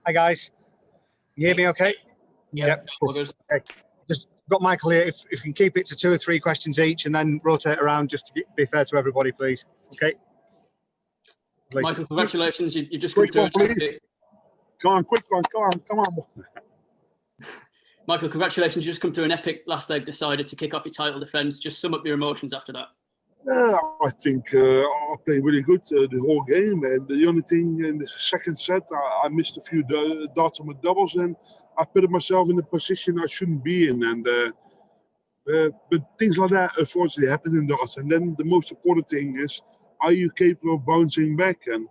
Hi guys, you hear me okay? Yep. Cool. Okay. Just got Michael here. If you can keep it to 2 or 3 questions each and then rotate around just to be fair to everybody, please. Okay. Michael, congratulations. You just come through. Come on, quick one. Come on. Michael, congratulations. You just come through an epic last leg decider to kick off your title defence. Just sum up your emotions after that. I think I played really good the whole game, and the only thing in the second set, I missed a few darts on my doubles, and I put myself in a position I shouldn't be in. And but things like that unfortunately happen in darts. And then the most important thing is, are you capable of bouncing back? And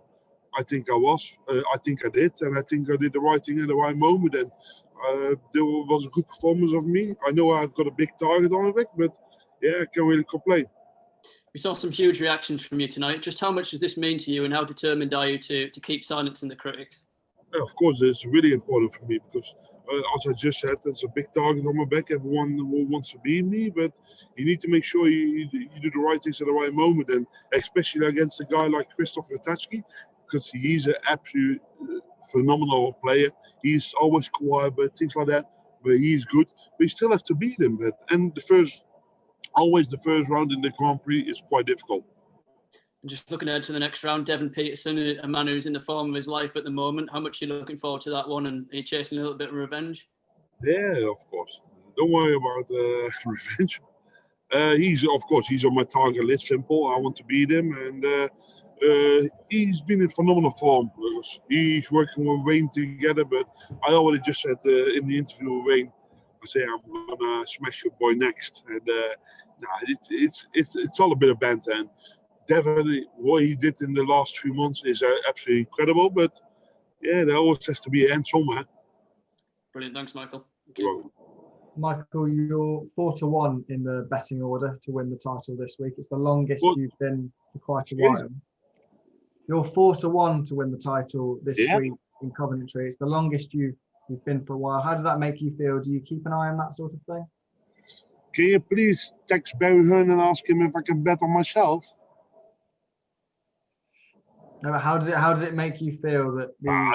I think I was. I think I did, and I think I did the right thing at the right moment. And there was a good performance of me. I know I've got a big target on my back, but yeah, I can't really complain. We saw some huge reactions from you tonight. Just how much does this mean to you, and how determined are you to keep silencing the critics? Yeah, of course, it's really important for me because, as I just said, there's a big target on my back. Everyone wants to be me, but you need to make sure you do the right things at the right moment, and especially against a guy like Christoph Ratajski, because he's an absolute phenomenal player. He's always quiet, but things like that. But he's good. But you still have to beat him. And always the first round in the Grand Prix is quite difficult. And just looking ahead to the next round, Devon Peterson, a man who's in the form of his life at the moment. How much are you looking forward to that one? And are you chasing a little bit of revenge? Yeah, of course. Don't worry about revenge. He's on my target list. Simple. I want to beat him, and he's been in phenomenal form. He's working with Wayne together, but I already just said in the interview with Wayne, I say I'm gonna smash your boy next, and it's all a bit of banter. And Devon, what he did in the last 3 months is absolutely incredible. But yeah, there always has to be an end somewhere. Brilliant, thanks, Michael. Michael, you're 4-1 in the betting order to win the title this week. It's the longest you've been for quite a while. You're 4-1 to win the title this week in Coventry. It's the longest you've been for a while. How does that make you feel? Do you keep an eye on that sort of thing? Can you please text Barry Hearn and ask him if I can bet on myself? No, but how does it make you feel that I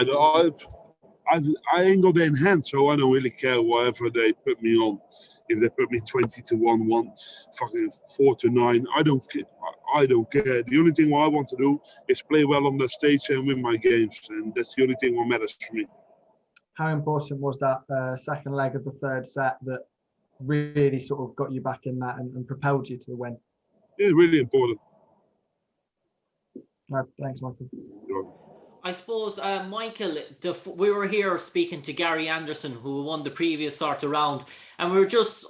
ain't got that in hand, so I don't really care whatever they put me on. If they put me 20-1, fucking 4-9, I don't care. I don't care. The only thing what I want to do is play well on the stage and win my games, and that's the only thing what matters for me. How important was that second leg of the third set that really sort of got you back in that and propelled you to the win? Yeah, really important. Right, thanks, Michael. I suppose, Michael, we were here speaking to Gary Anderson, who won the previous sort of round, and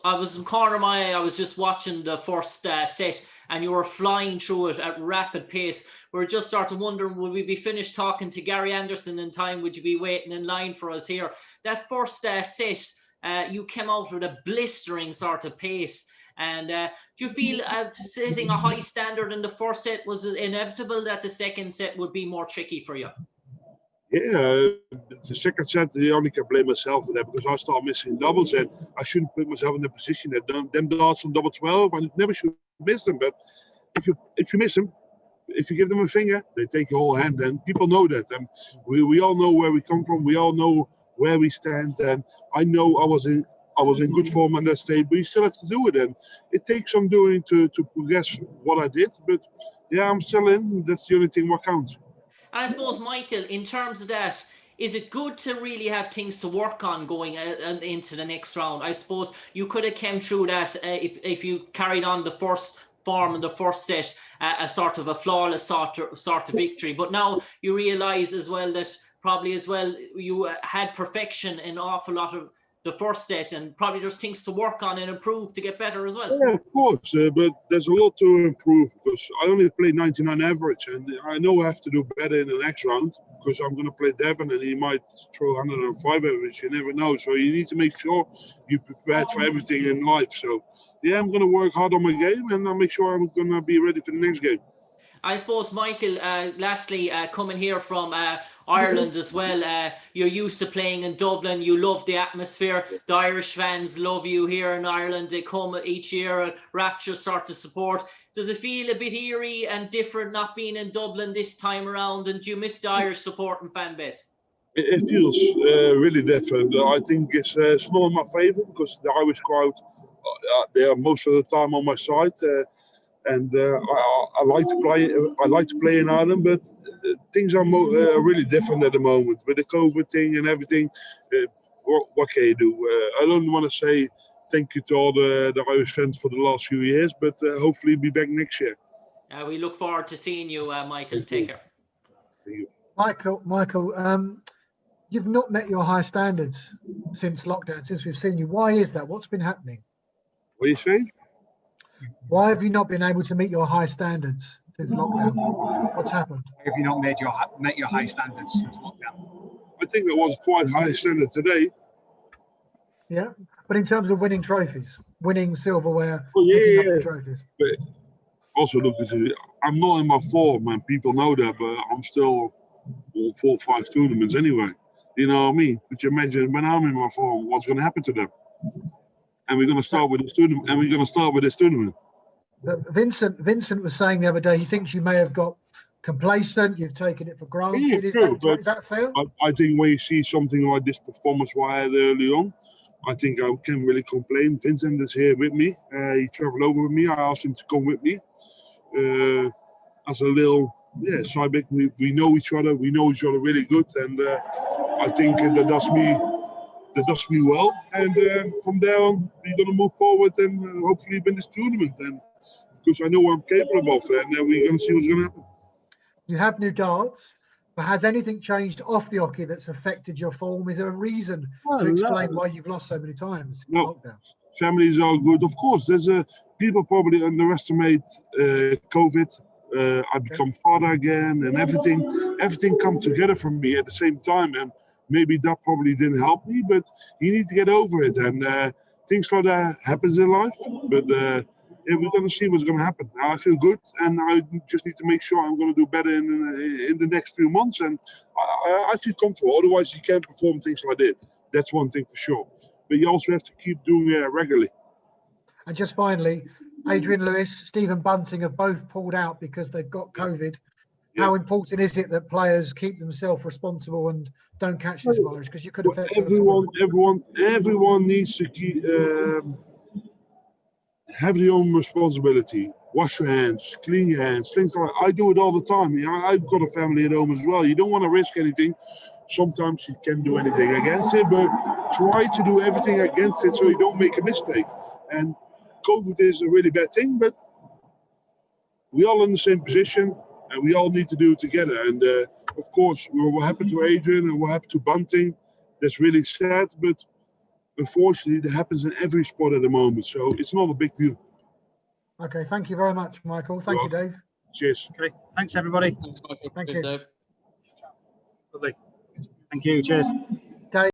I was in corner of my eye, I was just watching the first set, and you were flying through it at rapid pace. We were just sort of wondering, would we be finished talking to Gary Anderson in time? Would you be waiting in line for us here? That first set, you came out with a blistering sort of pace. And do you feel setting a high standard in the first set, was it inevitable that the second set would be more tricky for you? Yeah, the second set, I only can blame myself for that because I started missing doubles and I shouldn't put myself in the position that them darts on double 12, I never should miss them. But if you miss them, if you give them a finger, they take your whole hand, and people know that. And we all know where we come from. We all know where we stand, and I know I was in good form on that stage, but you still have to do it, and it takes some doing to progress what I did. But yeah, I'm still in. That's the only thing what counts. And I suppose, Michael, in terms of that, is it good to really have things to work on going into the next round? I suppose you could have come through that if you carried on the first form in the first set, a sort of a flawless sort of victory. But now you realise as well that probably as well you had perfection in an awful lot of the first set, and probably there's things to work on and improve to get better as well. Yeah, of course, but there's a lot to improve because I only played 99 average, and I know I have to do better in the next round because I'm going to play Devon and he might throw 105 average. You never know, so you need to make sure you're prepared for everything in life. So yeah, I'm going to work hard on my game, and I'll make sure I'm going to be ready for the next game. I suppose, Michael, lastly, coming here from Ireland as well, you're used to playing in Dublin. You love the atmosphere. The Irish fans love you here in Ireland. They come each year, a rapturous sort of support. Does it feel a bit eerie and different not being in Dublin this time around? And do you miss the Irish support and fan base? It feels really different. I think it's not in my favour because the Irish crowd, they are most of the time on my side, and I like to play. I like to play in Ireland, but things are really different at the moment with the COVID thing and everything. What can you do? I don't want to say thank you to all the Irish fans for the last few years, but hopefully be back next year. We look forward to seeing you, Michael. Take care. Thank you. Michael, you've not met your high standards since lockdown, since we've seen you. Why is that? What's been happening? What are you saying? Why have you not been able to meet your high standards since lockdown? What's happened? Have you not met your high standards since lockdown? I think that was quite high standard today. Yeah, but in terms of winning trophies, winning silverware, Yeah. up trophies. But also, look, I'm not in my form, and people know that, but I'm still on 4 or 5 tournaments anyway. You know what I mean? Could you imagine when I'm in my form, what's going to happen to them? And we're going to start with this tournament. But Vincent was saying the other day he thinks you may have got complacent. You've taken it for granted. Yeah, is that fair? I think when you see something like this performance what I had early on, I think I can't really complain. Vincent is here with me. He travelled over with me. I asked him to come with me as a little side back. We know each other. We know each other really good, and I think that does me well. And from there on, we're going to move forward and hopefully win this tournament. And because I know what I'm capable of, and we're going to see what's going to happen. You have new darts, but has anything changed off the hockey that's affected your form? Is there a reason to explain why you've lost so many times in lockdown? Families are good. Of course, there's people probably underestimate COVID. I become father again, and everything come together for me at the same time. And maybe that probably didn't help me, but you need to get over it. And things like that happens in life. But we're going to see what's going to happen. I feel good, and I just need to make sure I'm going to do better in the next few months. And I feel comfortable. Otherwise, you can't perform things like that. That's one thing for sure. But you also have to keep doing it regularly. And just finally, Adrian Lewis, Stephen Bunting have both pulled out because they've got COVID. Yeah. How important is it that players keep themselves responsible and don't catch this virus? Because you could affect everyone needs to keep have their own responsibility. Wash your hands, clean your hands, things like that. I do it all the time. I've got a family at home as well. You don't want to risk anything. Sometimes you can't do anything against it, but try to do everything against it so you don't make a mistake. And COVID is a really bad thing, but we're all in the same position and we all need to do it together. And of course, what happened to Adrian and what happened to Bunting, that's really sad, but unfortunately, that happens in every sport at the moment. So it's not a big deal. Okay, thank you very much, Michael. Thank you, Dave. Cheers. Okay, thanks everybody. Thanks, Michael. Thank Cheers, you. Dave. Lovely. Thank you. Cheers.